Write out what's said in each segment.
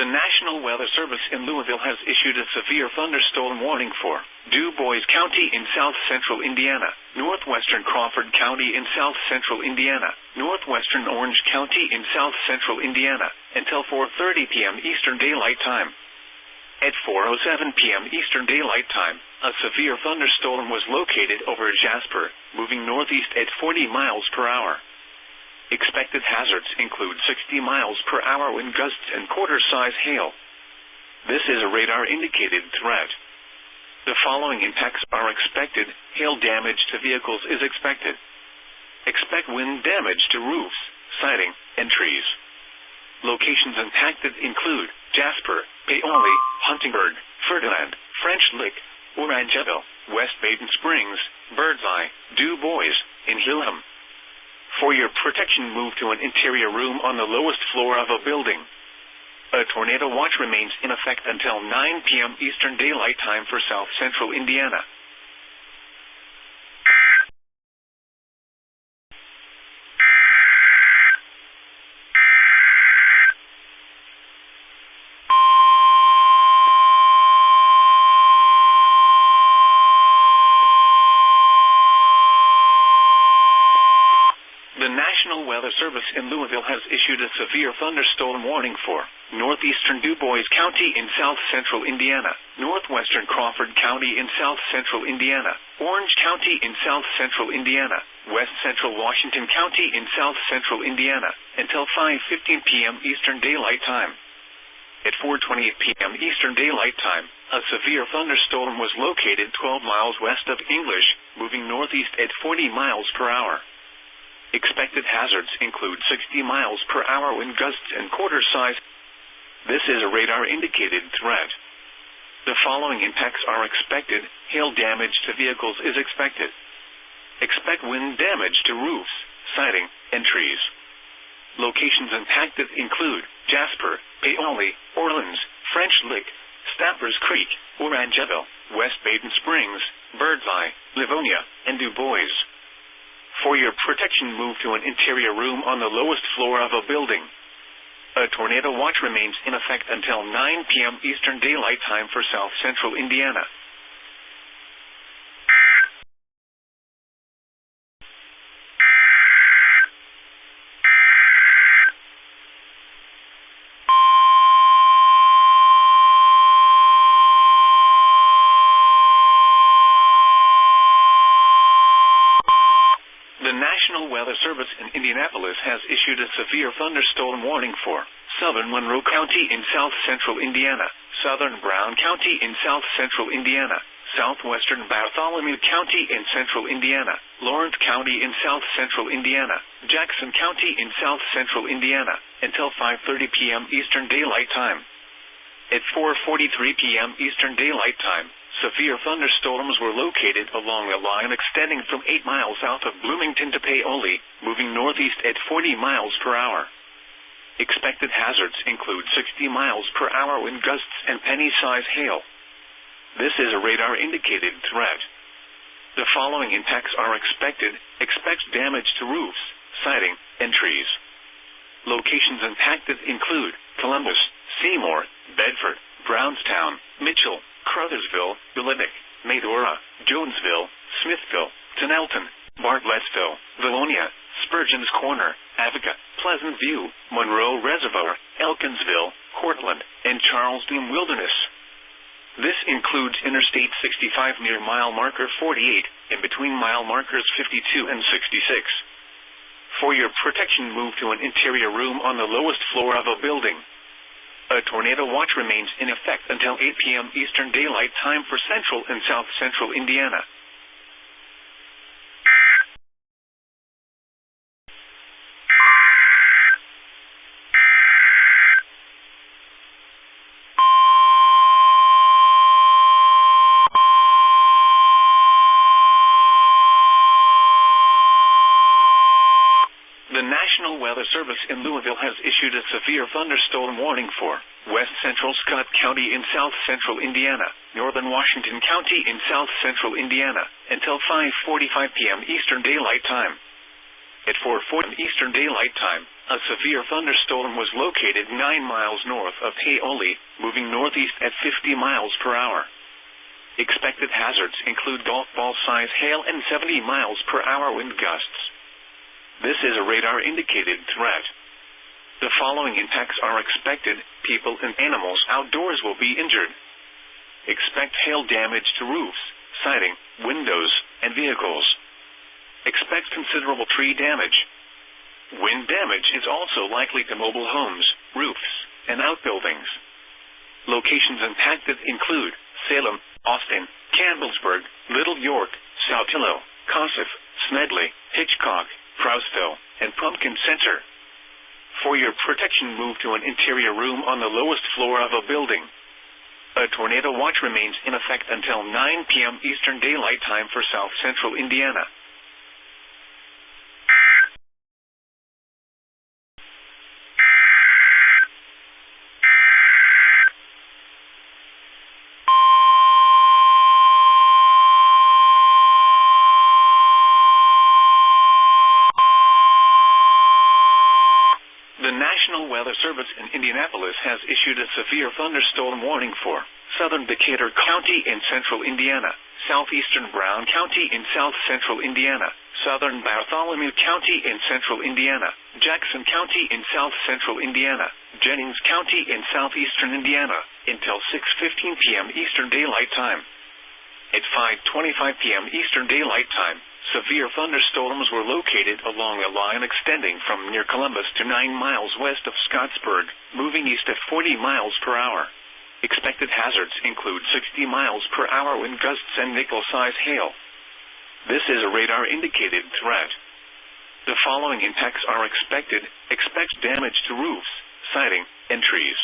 The National Weather Service in Louisville has issued a severe thunderstorm warning for Du Bois County in south-central Indiana, northwestern Crawford County in south-central Indiana, northwestern Orange County in south-central Indiana, until 4:30 p.m. Eastern Daylight Time. At 4:07 p.m. Eastern Daylight Time, a severe thunderstorm was located over Jasper, moving northeast at 40 miles per hour. Expected hazards include 60 miles per hour wind gusts and quarter-size hail. This is a radar-indicated threat. The following impacts are expected. Hail damage to vehicles is expected. Expect wind damage to roofs, siding, and trees. Locations impacted include Jasper, Paoli, Huntingburg, Ferdinand, French Lick, Orangeville, West Baden Springs, Birdseye, Du Bois, and Hillham. For your protection, move to an interior room on the lowest floor of a building. A tornado watch remains in effect until 9 p.m. Eastern Daylight Time for south-central Indiana. The National Weather Service in Louisville has issued a severe thunderstorm warning for northeastern Du Bois County in south-central Indiana, northwestern Crawford County in south-central Indiana, Orange County in south-central Indiana, west-central Washington County in south-central Indiana, until 5:15 p.m. Eastern Daylight Time. At 4:28 p.m. Eastern Daylight Time, a severe thunderstorm was located 12 miles west of English, moving northeast at 40 miles per hour. Expected hazards include 60 miles per hour wind gusts and quarter-size. This is a radar-indicated threat. The following impacts are expected. Hail damage to vehicles is expected. Expect wind damage to roofs, siding, and trees. Locations impacted include Jasper, Paoli, Orleans, French Lick, Stappers Creek, Orangeville, West Baden Springs, Birdseye, Livonia, and Du Bois. For your protection, move to an interior room on the lowest floor of a building. A tornado watch remains in effect until 9 p.m. Eastern Daylight Time for south-central Indiana. The National Weather Service in Indianapolis has issued a severe thunderstorm warning for southern Monroe County in south-central Indiana, southern Brown County in south-central Indiana, southwestern Bartholomew County in central Indiana, Lawrence County in south-central Indiana, Jackson County in south-central Indiana, until 5:30 p.m. Eastern Daylight Time. At 4:43 p.m. Eastern Daylight Time, severe thunderstorms were located along a line extending from 8 miles south of Bloomington to Paoli, moving northeast at 40 miles per hour. Expected hazards include 60 miles per hour wind gusts and penny-size hail. This is a radar-indicated threat. The following impacts are expected. Expect damage to roofs, siding, and trees. Locations impacted include Columbus, Seymour, Bedford, Brownstown, Mitchell, Crothersville, Ulitic, Medora, Jonesville, Smithville, Tonelton, Bartlettsville, Vilonia, Spurgeon's Corner, Avoca, Pleasant View, Monroe Reservoir, Elkinsville, Cortland, and Charleston Wilderness. This includes Interstate 65 near mile marker 48, and between mile markers 52 and 66. For your protection, move to an interior room on the lowest floor of a building. A tornado watch remains in effect until 8 p.m. Eastern Daylight Time for central and south-central Indiana. The National Weather Service in Louisville has issued a severe thunderstorm warning for west-central Scott County in south-central Indiana, northern Washington County in south-central Indiana, until 5:45 p.m. Eastern Daylight Time. At 4:40 Eastern Daylight Time, a severe thunderstorm was located 9 miles north of Paoli, moving northeast at 50 miles per hour. Expected hazards include golf ball-size hail and 70 miles per hour wind gusts. This is a radar-indicated threat. The following impacts are expected: people and animals outdoors will be injured. Expect hail damage to roofs, siding, windows, and vehicles. Expect considerable tree damage. Wind damage is also likely to mobile homes, roofs, and outbuildings. Locations impacted include Salem, Austin, Campbellsburg, Little York, Saltillo, Kossuth, Smedley, Hitchcock, Prouseville, and Pumpkin Center. For your protection, move to an interior room on the lowest floor of a building. A tornado watch remains in effect until 9 p.m. Eastern Daylight Time for South Central Indiana. The National Weather Service in Indianapolis has issued a severe thunderstorm warning for southern Decatur County in central Indiana, southeastern Brown County in south central Indiana, southern Bartholomew County in central Indiana, Jackson County in south central Indiana, Jennings County in southeastern Indiana, until 6:15 p.m. Eastern Daylight Time. At 5:25 p.m. Eastern Daylight Time, severe thunderstorms were located along a line extending from near Columbus to 9 miles west of Scottsburg, moving east at 40 miles per hour. Expected hazards include 60 miles per hour wind gusts and nickel-size hail. This is a radar-indicated threat. The following impacts are expected. Expect damage to roofs, siding, and trees.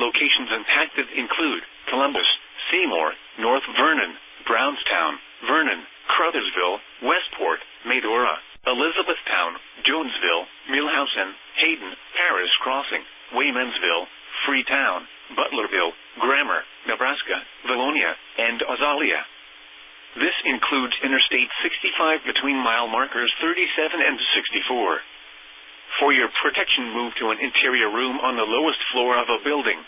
Locations impacted include Columbus, Seymour, North Vernon, Brownstown, Vernon, Crothersville, Westport, Medora, Elizabethtown, Jonesville, Milhausen, Hayden, Paris Crossing, Waymansville, Freetown, Butlerville, Grammar, Nebraska, Valonia, and Azalea. This includes Interstate 65 between mile markers 37 and 64. For your protection, move to an interior room on the lowest floor of a building.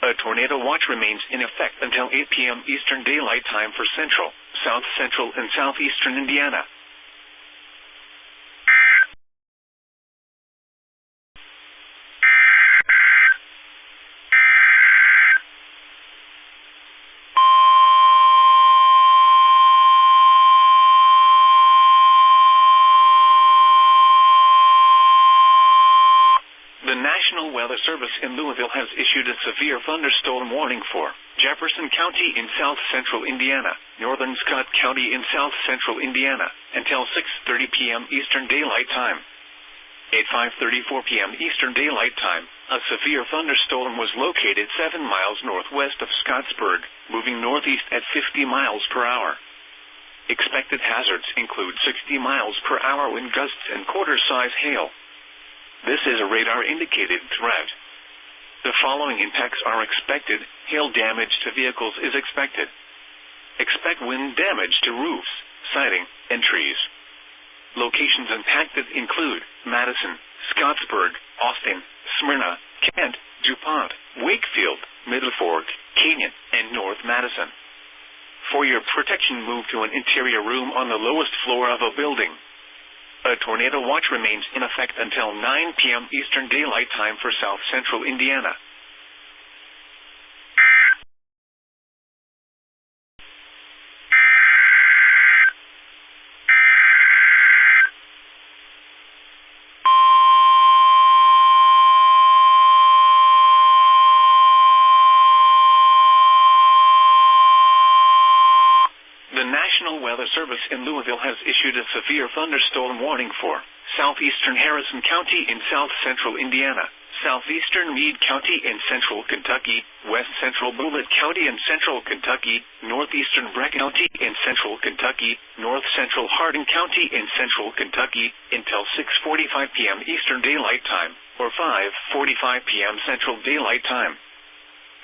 A tornado watch remains in effect until 8 p.m. Eastern Daylight Time for central, south central, and southeastern Indiana. The National Weather Service in Louisville has issued a severe thunderstorm warning for Jefferson County in south central Indiana, northern Scott County in south central Indiana, until 6:30 p.m. Eastern Daylight Time. At 5:34 p.m. Eastern Daylight Time, a severe thunderstorm was located 7 miles northwest of Scottsburg, moving northeast at 50 miles per hour. Expected hazards include 60 miles per hour wind gusts and quarter-size hail. This is a radar-indicated threat. The following impacts are expected. Hail damage to vehicles is expected. Expect wind damage to roofs, siding, and trees. Locations impacted include Madison, Scottsburg, Austin, Smyrna, Kent, DuPont, Wakefield, Middle Fork, Canyon, and North Madison. For your protection, move to an interior room on the lowest floor of a building. A tornado watch remains in effect until 9 p.m. Eastern Daylight Time for south central Indiana. The National Weather Service in Louisville has issued a severe thunderstorm warning for southeastern Harrison County in south central Indiana, southeastern Meade County in central Kentucky, west central Bullitt County in central Kentucky, northeastern Breck County in central Kentucky, north central Hardin County in central Kentucky, until 6:45 p.m. Eastern Daylight Time, or 5:45 p.m. Central Daylight Time.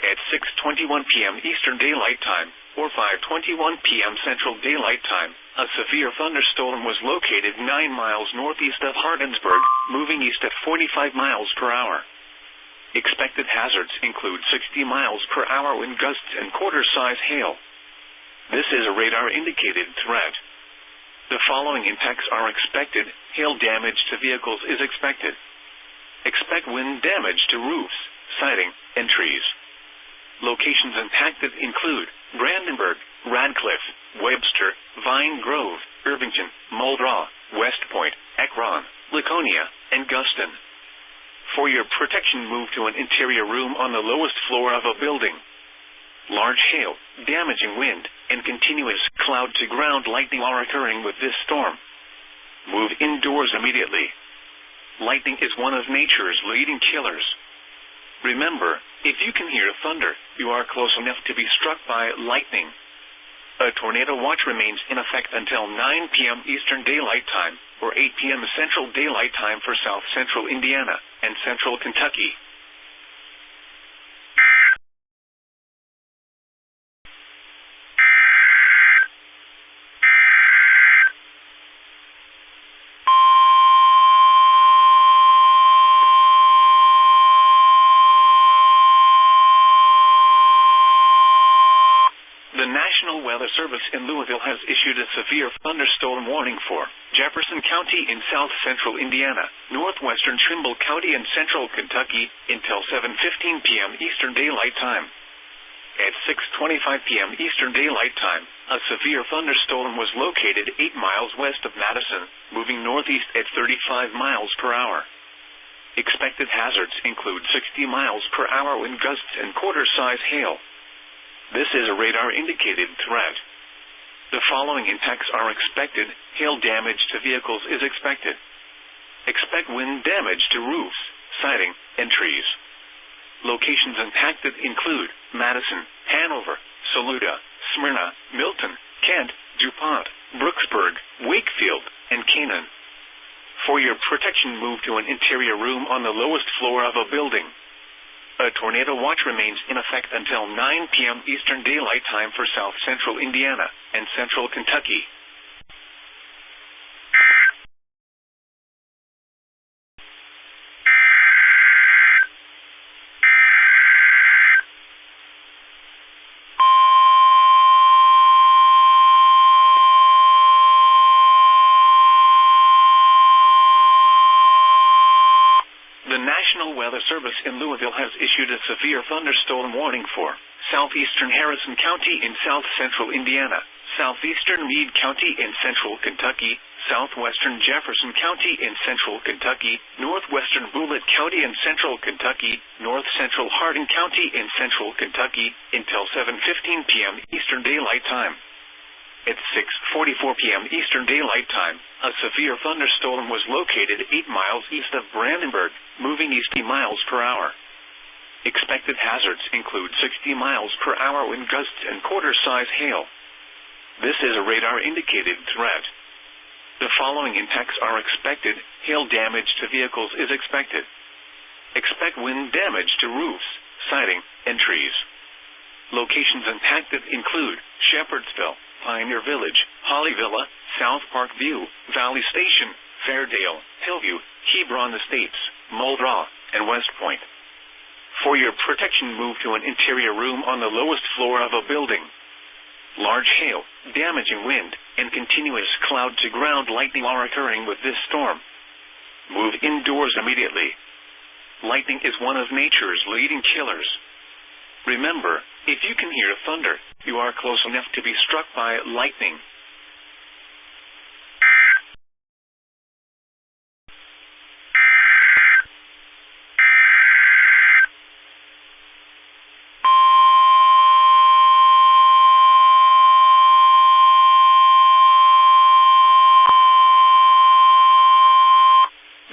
At 6:21 p.m. Eastern Daylight Time, or 5:21 p.m. Central Daylight Time, A severe thunderstorm was located 9 miles northeast of Hardinsburg, moving east at 45 miles per hour. Expected hazards include 60 miles per hour wind gusts and quarter-size hail. This is a radar-indicated threat. The following impacts are expected. Hail damage to vehicles is expected. Expect wind damage to roofs, siding, and trees. Locations impacted include Brandenburg, Radcliffe, Webster, Vine Grove, Irvington, Muldraugh, West Point, Ekron, Laconia, and Guston. For your protection, move to an interior room on the lowest floor of a building. Large hail, damaging wind, and continuous cloud-to-ground lightning are occurring with this storm. Move indoors immediately. Lightning is one of nature's leading killers. Remember, if you can hear thunder, you are close enough to be struck by lightning. A tornado watch remains in effect until 9 p.m. Eastern Daylight Time, or 8 p.m. Central Daylight Time for South Central Indiana and Central Kentucky. The National Weather Service in Louisville has issued a severe thunderstorm warning for Jefferson County in south central Indiana, northwestern Trimble County and central Kentucky until 7:15 p.m. Eastern Daylight Time. At 6:25 p.m. Eastern Daylight Time, a severe thunderstorm was located 8 miles west of Madison, moving northeast at 35 miles per hour. Expected hazards include 60 miles per hour wind gusts and quarter-size hail. This is a radar-indicated threat. The following impacts are expected. Hail damage to vehicles is expected. Expect wind damage to roofs, siding, and trees. Locations impacted include Madison, Hanover, Saluda, Smyrna, Milton, Kent, DuPont, Brooksburg, Wakefield, and Canaan. For your protection, move to an interior room on the lowest floor of a building. A tornado watch remains in effect until 9 p.m. Eastern Daylight Time for South Central Indiana and Central Kentucky. The National Weather Service in Louisville has issued a severe thunderstorm warning for southeastern Harrison County in south central Indiana, southeastern Meade County in central Kentucky, southwestern Jefferson County in central Kentucky, northwestern Bullitt County in central Kentucky, north central Hardin County in central Kentucky until 7:15 p.m. Eastern Daylight Time. At 6:44 p.m. Eastern Daylight Time, a severe thunderstorm was located 8 miles east of Brandenburg, moving east 80 miles per hour. Expected hazards include 60 miles per hour wind gusts and quarter-size hail. This is a radar-indicated threat. The following impacts are expected. Hail damage to vehicles is expected. Expect wind damage to roofs, siding, and trees. Locations impacted include Shepherdsville, Pioneer Village, Holly Villa, South Park View, Valley Station, Fairdale, Hillview, Hebron Estates, Muldraugh, and West Point. For your protection, move to an interior room on the lowest floor of a building. Large hail, damaging wind, and continuous cloud-to-ground lightning are occurring with this storm. Move indoors immediately. Lightning is one of nature's leading killers. Remember, if you can hear thunder, you are close enough to be struck by lightning.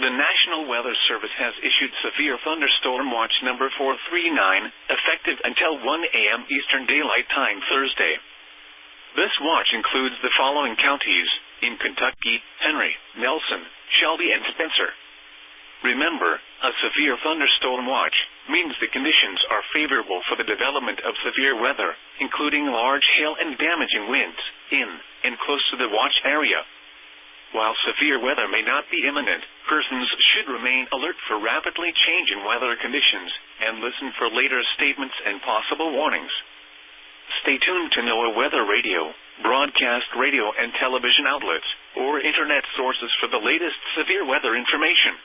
The National Weather Service has issued Severe Thunderstorm Watch number 439, effective until 1 a.m. Eastern Daylight Time Thursday. This watch includes the following counties in Kentucky: Henry, Nelson, Shelby, and Spencer. Remember, a severe thunderstorm watch means the conditions are favorable for the development of severe weather, including large hail and damaging winds, in, and close to the watch area. While severe weather may not be imminent, persons should remain alert for rapidly changing weather conditions, and listen for later statements and possible warnings. Stay tuned to NOAA weather radio, broadcast radio and television outlets, or internet sources for the latest severe weather information.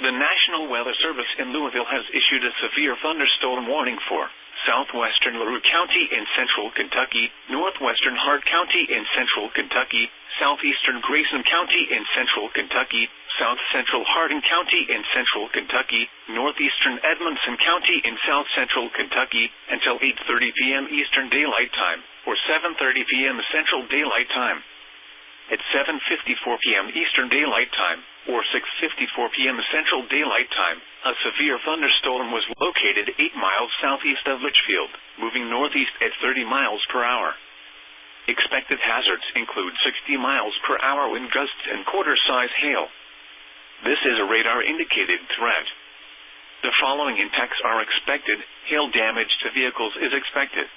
The National Weather Service in Louisville has issued a severe thunderstorm warning for southwestern LaRue County in central Kentucky, northwestern Hart County in central Kentucky, southeastern Grayson County in central Kentucky, south central Hardin County in central Kentucky, northeastern Edmonson County in south central Kentucky, until 8:30 p.m. Eastern Daylight Time, or 7:30 p.m. Central Daylight Time. At 7:54 p.m. Eastern Daylight Time, or 6:54 p.m. Central Daylight Time, a severe thunderstorm was located 8 miles southeast of Litchfield, moving northeast at 30 miles per hour. Expected hazards include 60 miles per hour wind gusts and quarter-size hail. This is a radar-indicated threat. The following impacts are expected. Hail damage to vehicles is expected.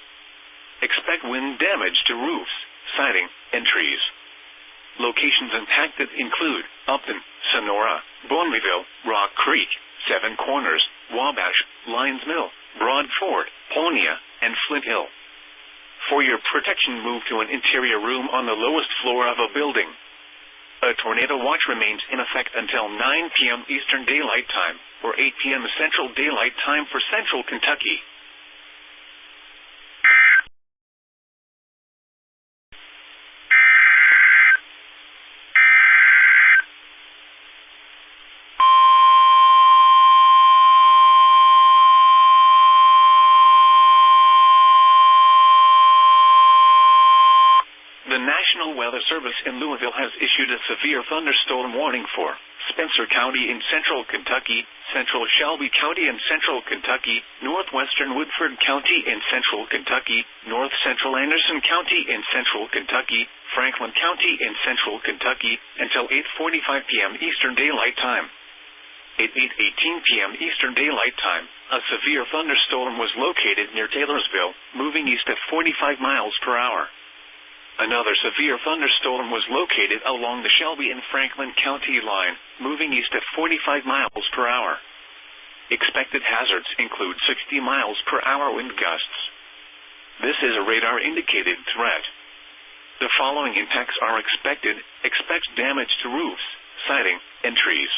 Expect wind damage to roofs, siding, and trees. Locations impacted include Upton, Sonora, Bonville, Rock Creek, Seven Corners, Wabash, Lyons Mill, Broad Ford, Paunia, and Flint Hill. For your protection, move to an interior room on the lowest floor of a building. A tornado watch remains in effect until 9 p.m. Eastern Daylight Time, or 8 p.m. Central Daylight Time for Central Kentucky. The National Weather Service in Louisville has issued a severe thunderstorm warning for Spencer County in central Kentucky, central Shelby County in central Kentucky, northwestern Woodford County in central Kentucky, north central Anderson County in central Kentucky, Franklin County in central Kentucky, until 8:45 p.m. Eastern Daylight Time. At 8:18 p.m. Eastern Daylight Time, a severe thunderstorm was located near Taylorsville, moving east at 45 miles per hour. Another severe thunderstorm was located along the Shelby and Franklin County line, moving east at 45 miles per hour. Expected hazards include 60 miles per hour wind gusts. This is a radar-indicated threat. The following impacts are expected. Expect damage to roofs, siding, and trees.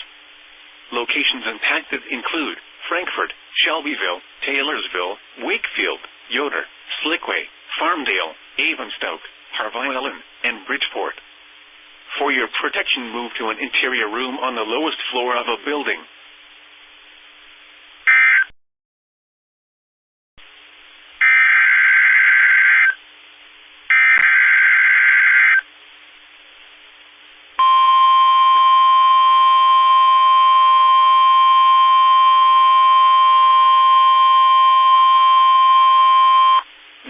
Locations impacted include Frankfort, Shelbyville, Taylorsville, Wakefield, Yoder, Slickway, Farmdale, Avonstoke, Harvey Ellen, and Bridgeport. For your protection, move to an interior room on the lowest floor of a building.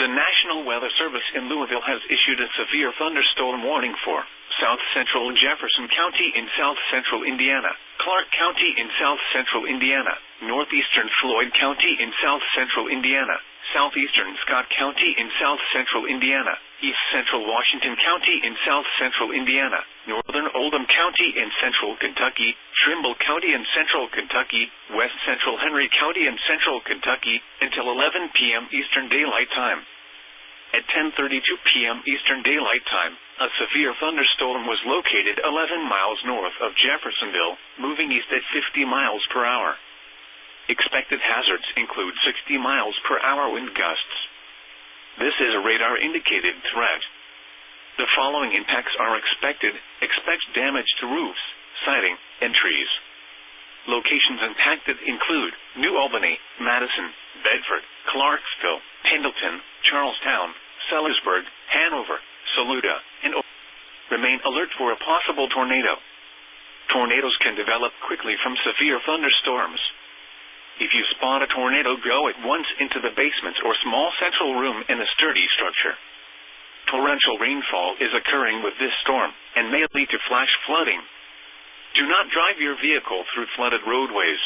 The National Weather Service in Louisville has issued a severe thunderstorm warning for south central Jefferson County in south central Indiana, Clark County in south central Indiana, northeastern Floyd County in south central Indiana, southeastern Scott County in south central Indiana, east central Washington County in south central Indiana, northern Oldham County in central Kentucky, Trimble County in central Kentucky, west central Henry County in central Kentucky, until 11 p.m. Eastern Daylight Time. At 10:32 p.m. Eastern Daylight Time, a severe thunderstorm was located 11 miles north of Jeffersonville, moving east at 50 miles per hour. Expected hazards include 60 miles per hour wind gusts. This is a radar-indicated threat. The following impacts are expected. Expect damage to roofs, siding, and trees. Locations impacted include New Albany, Madison, Bedford, Clarksville, Pendleton, Charlestown, Sellersburg, Hanover, Saluda, and Remain alert for a possible tornado. Tornadoes can develop quickly from severe thunderstorms. If you spot a tornado, go at once into the basement or small central room in a sturdy structure. Torrential rainfall is occurring with this storm and may lead to flash flooding. Do not drive your vehicle through flooded roadways.